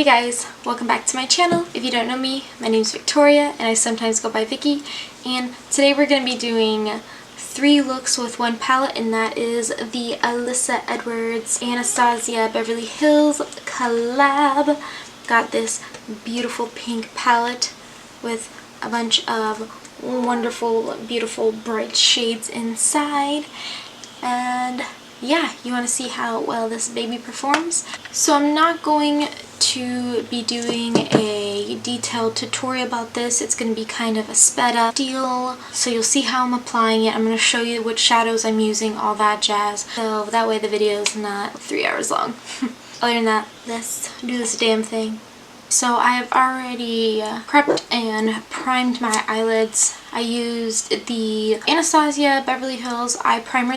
Hey guys, welcome back to my channel. If you don't know me, my name is Victoria and I sometimes go by Vicky, and today we're going to be doing 3 looks with one palette, and that is the Alyssa Edwards Anastasia Beverly Hills collab. Got this beautiful pink palette with a bunch of wonderful, beautiful, bright shades inside, and yeah, you want to see how well this baby performs. So I'm not going to be doing a detailed tutorial about this. It's going to be kind of a sped up deal, so you'll see how I'm applying it. I'm going to show you which shadows I'm using, all that jazz, so that way the video is not 3 hours long. Other than that, let's do this damn thing. So I have already prepped and primed my eyelids. I used the Anastasia Beverly Hills eye primer.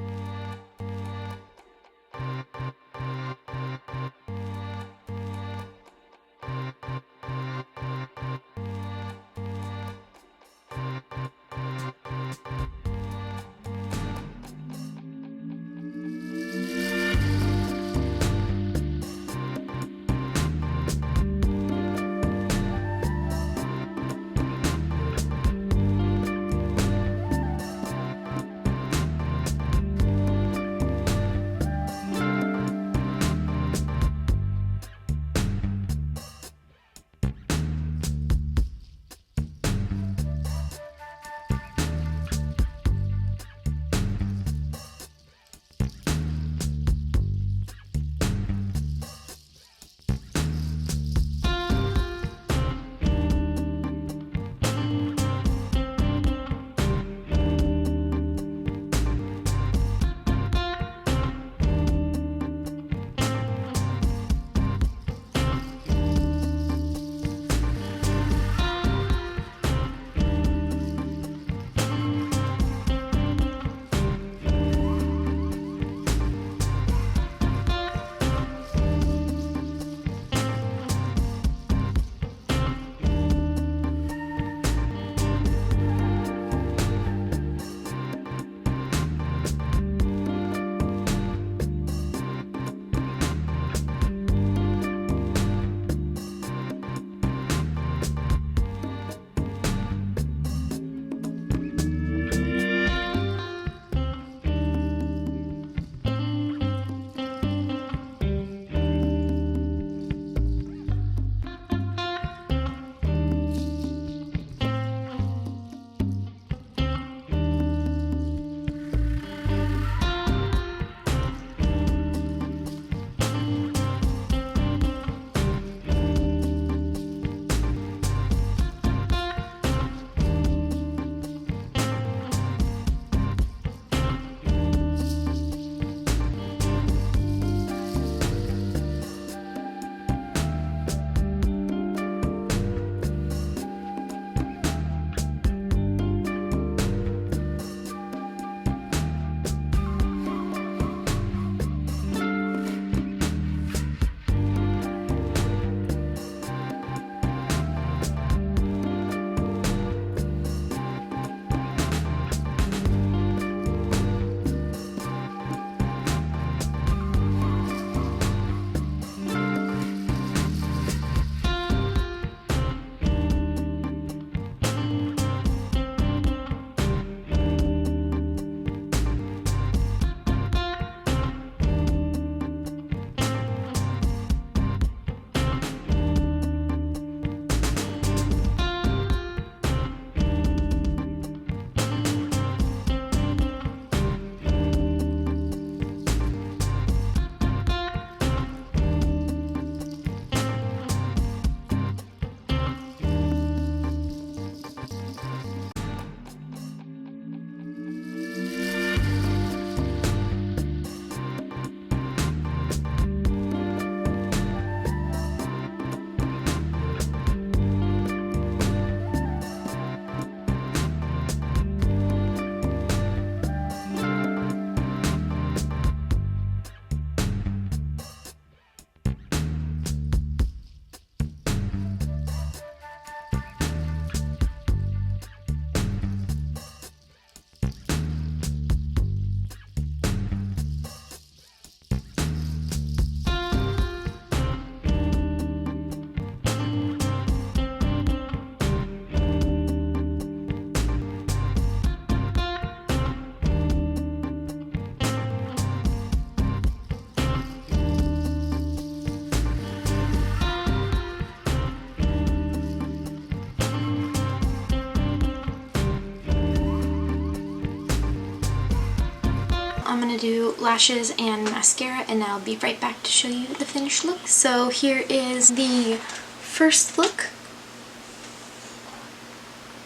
do lashes and mascara, and I'll be right back to show you the finished look. So here is the first look.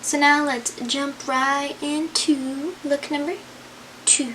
So now let's jump right into look number 2.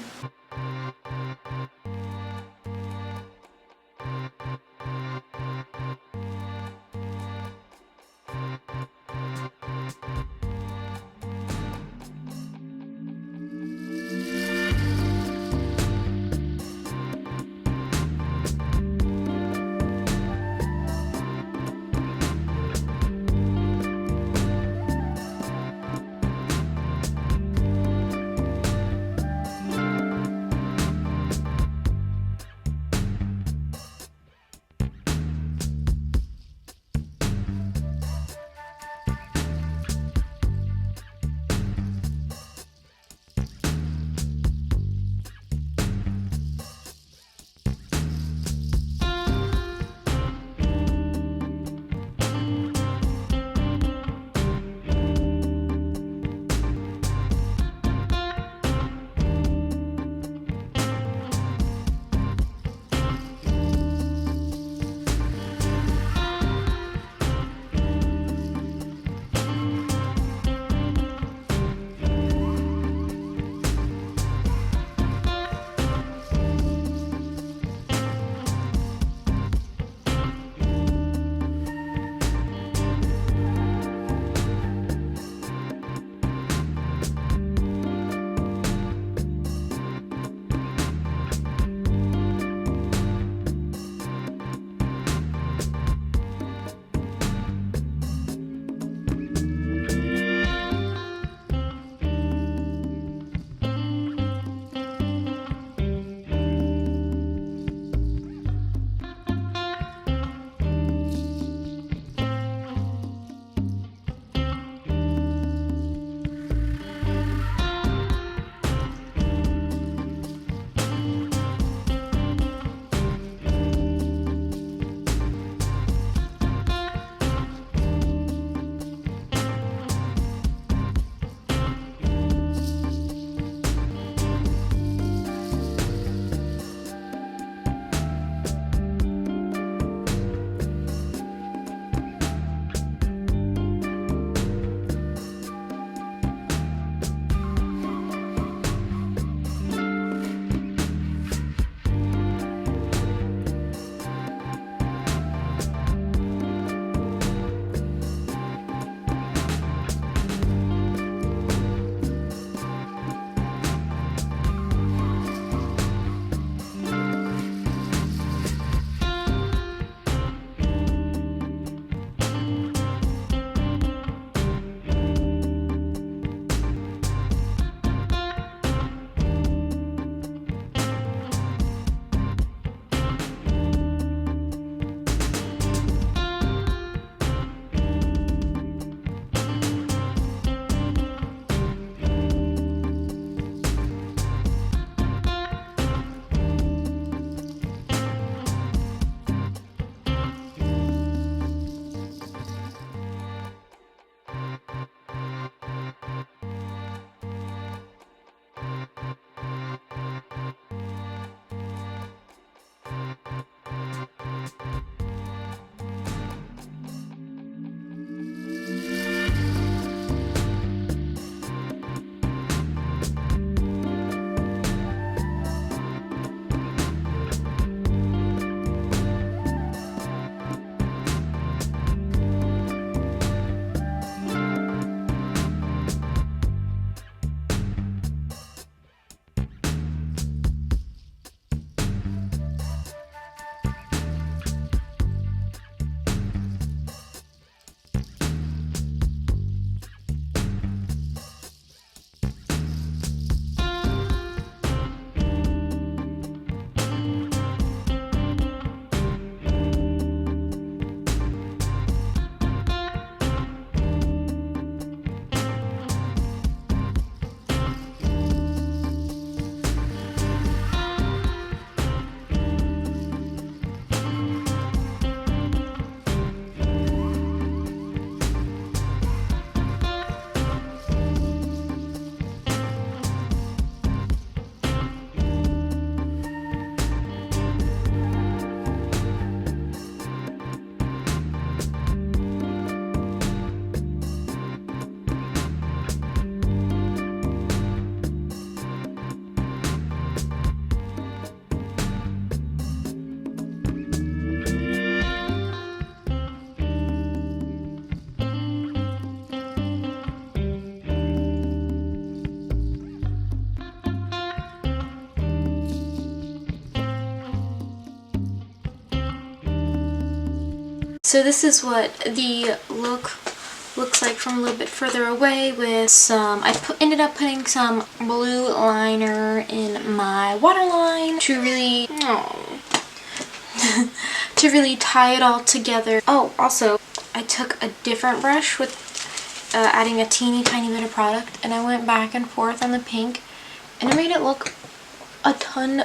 So this is what the look looks like from a little bit further away with some, ended up putting some blue liner in my waterline to really, to really tie it all together. Oh, also, I took a different brush with adding a teeny tiny bit of product, and I went back and forth on the pink, and it made it look a ton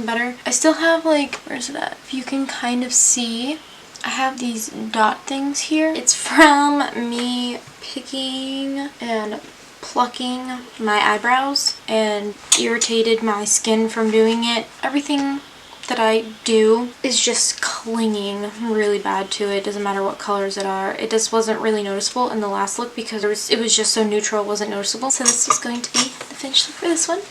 better. I still have like, where's it at? If you can kind of see, I have these dot things here. It's from me picking and plucking my eyebrows and irritated my skin from doing it. Everything that I do is just clinging really bad to it. Doesn't matter what colors it are. It just wasn't really noticeable in the last look because it was just so neutral, it wasn't noticeable. So this is going to be the finished look for this one.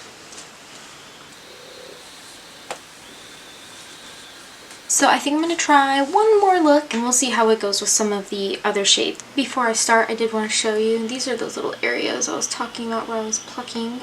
So I think I'm going to try one more look and we'll see how it goes with some of the other shades. Before I start, I did want to show you, these are those little areas I was talking about where I was plucking.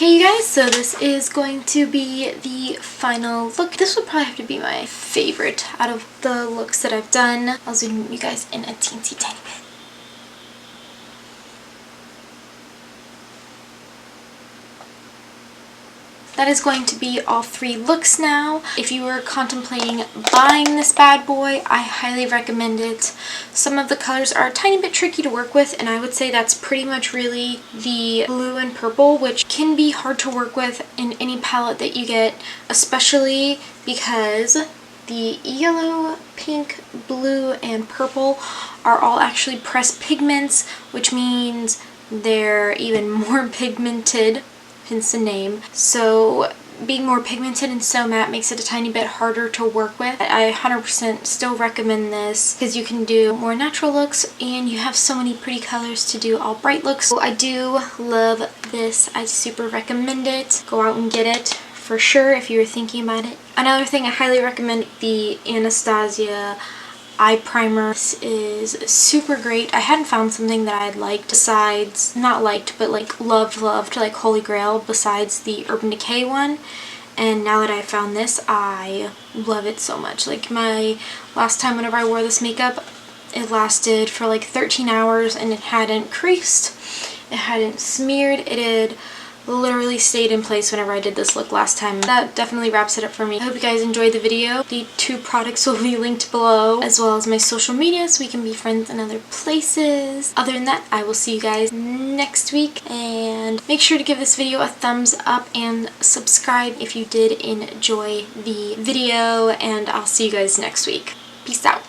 Okay, you guys, so this is going to be the final look. This would probably have to be my favorite out of the looks that I've done. I'll zoom you guys in a teensy tiny bit. That is going to be all 3 looks now. If you were contemplating buying this bad boy, I highly recommend it. Some of the colors are a tiny bit tricky to work with, and I would say that's pretty much really the blue and purple, which can be hard to work with in any palette that you get, especially because the yellow, pink, blue, and purple are all actually pressed pigments, which means they're even more pigmented, hence the name. So being more pigmented and so matte makes it a tiny bit harder to work with. I 100% still recommend this because you can do more natural looks and you have so many pretty colors to do all bright looks. So I do love this. I super recommend it. Go out and get it for sure if you're thinking about it. Another thing I highly recommend, the Anastasia eye primer. This is super great. I hadn't found something that I had liked besides, not liked, but like loved, like holy grail besides the Urban Decay one. And now that I found this, I love it so much. Like my last time whenever I wore this makeup, it lasted for like 13 hours and it hadn't creased, it hadn't smeared, it had literally stayed in place whenever I did this look last time. That definitely wraps it up for me. I hope you guys enjoyed the video. The 2 products will be linked below, as well as my social media so we can be friends in other places. Other than that, I will see you guys next week, and make sure to give this video a thumbs up and subscribe if you did enjoy the video, and I'll see you guys next week. Peace out.